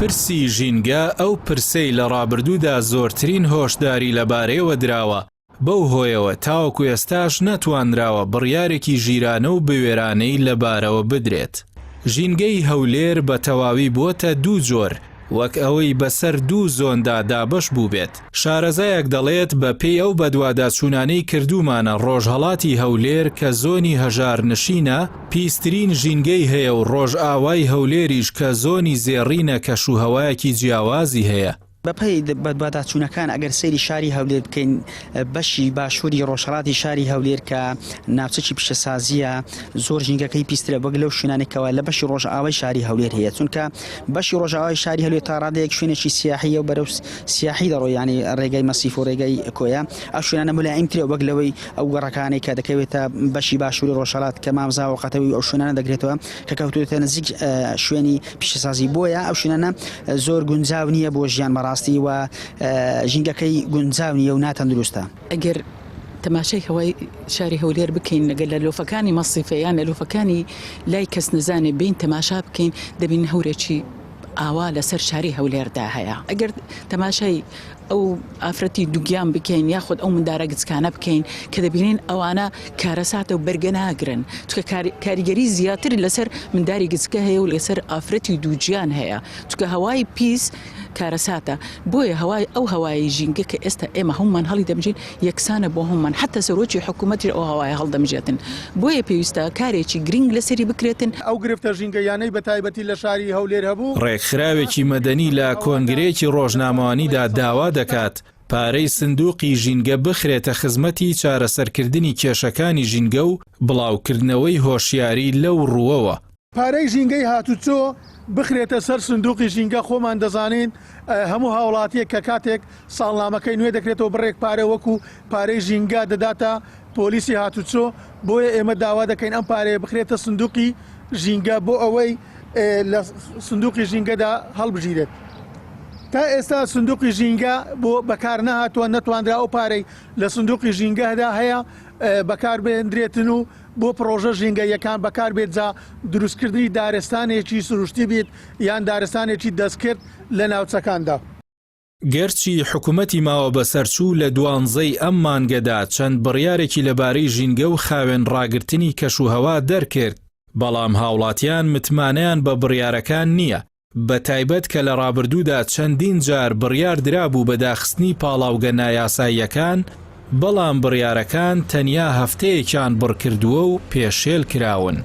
پرسی ژینگە ئەو پرسەی لە ڕابردوودا زۆرترین هۆشداری لەبارەیەوە دراوە، بەو هۆیەوە تاوەکو ئێستاش نەتوانراوە بڕیارێکی ژیرانە و بوێرانەی لەبارەوە بدرێت. ژینگەی هەولێر بە تەواوی بووەتە دوو جۆر، وەک ئەوەی بەسەر دوو زۆندا دابەش بوو بێت. شارەزایەک دەڵێت بە پێی ئەو بەدواداچوونانەی کردومانە ڕۆژهەڵاتی هەولێر کە زۆنی هەژار نشینە پیسترین ژینگەی هەیە و ڕۆژئاوای هەولێریش کە زۆنی زێڕینە کەشوهەوایەکی جیاوازی هەیە. بەپەی بەدواداچوونەکان ئەگەر سەیری شاری هەولێر بکەین، بەشی باشووری ڕۆژهەڵاتی شاری هەولێر کە ناوچەکی پیشەسازیە زۆر ژینگەکەی پیسترە وەک لەو شوێنانێکەوە لە بەشی ڕۆژئاوای شاری هەولێر هەیە، چونکە بەشی ڕۆژئاوای شاری هەولێر تا ڕادەیەک شوێنێکی سیاحیە و بەرەو سیاحی دەڕۆ، ینی ڕێگای مەسیف و ڕێگای کۆیە. ئەو شوێنانە ملایمترە وەک لەوەی ئەو گەڕەکانی کە دەکەوێتە بەشی باشووری ڕۆژهەڵات کە مامزا و قەتەوی ئەو شوێنانە دەگرێتەوە کە کەوتوێتە نزیک شوێنی پیشەسازی. بۆیە ئەو شوێنانە زۆر گونجاو نییە بۆ ژیان بەڕاستی و ژینگەکەی گونجاو نییە و ناتەندروستە. ئەگەر تەماشای هەوای شاری هەولێر بکەین لەگەل لە لۆفەکانی مەسیفەیان لە لۆفەکانی لای کەس نزانێ بین تەماشا بکەین دەبین هەورێکی ئاوا لەسەر شاری هەولێردا هەیە. ئەگەر تەماشای ئەو ئافرەتی دووگیان بکەین یاخود ئەو مندارە گچکانە بکەین کە دەبینین ئەوانە کارەساتە و بەرگە ناگرن، چکە کاریگەری زیاتر لەسەر منداری گچکە هەیە و لەسەر ئافرەتی دووجیان هەیە، چکە هەوای پیس کارەساتە. بۆیە هەوای ئەو هەوای ژینگە کە ئێستا ئێمە هەمومان هەڵی دەمژین یەکسانە بۆ هەمومان، حتا سەرۆکی حکوومەتی ئەو هەوای هەڵدەمژێتن. بۆیە پێویستە کارێکی گرنگ لەسەری بکرێتن. ئەو گرفتە ژینگەیانەی بە تایبەتی لە شاری هەولێر هەبوو ڕێکخراوێکی مەدەنی لە کۆنگرەیەکی ڕۆژنامەوانیدا داوا دەکات پارەی سندوقی ژینگە بخرێتە خزمەتی چارەسەرکردنی کێشەکانی ژینگە و بڵاوکردنەوەی هۆشیاری لەو ڕووەوە. پارەی ژینگەی هاتوچۆ بخرێتە سەر سندوقی ژینگە. خۆمان دەزانین هەموو هاوڵاتیەک کە کاتێک ساڵنامەکەی نوێ دەکرێتەوە بڕێک پارە وەکو پارەی ژینگە دەداتە پۆلیسی هاتوچۆ. بۆیە ئێمە داوا دەکەین ئەم پارەیە بخرێتە سندوقی ژینگە بۆ ئەوەی لە سندوقی ژینگەدا هەڵبژیرێت. تا ئێستا سندوقی ژینگە بۆ بەکار نەهاتووە، نەتواندرا ئەو پارەی لە سندوقی ژینگەدا هەیە بەکار بێنرێتن و بۆ پرۆژە ژینگەیەکان بەکار بێت جا دروستکردنی دارستانێکی سروشتی بێت یان دارستانێکی دەستکرد لە ناوچەکاندا. گەرچی حکوومەتی ماوە بەسەرچوو لە دوانزەی ئەم مانگەدا چەند بڕیارێکی لەبارەی ژینگە و خاوێن ڕاگررتنی کەشوهەوا دەرکرد، بەڵام هاوڵاتیان متمانیان بە بڕیارەکان نییە. بە تایبەت کە لە ڕابردوودا چەندین جار بڕیار درابوو بە داخستنی پاڵاوگە نایاساییەکان، بەڵام بڕیارەکان تەنیا هەفتەیەکیان بڕکردووە و پێشێل کراون.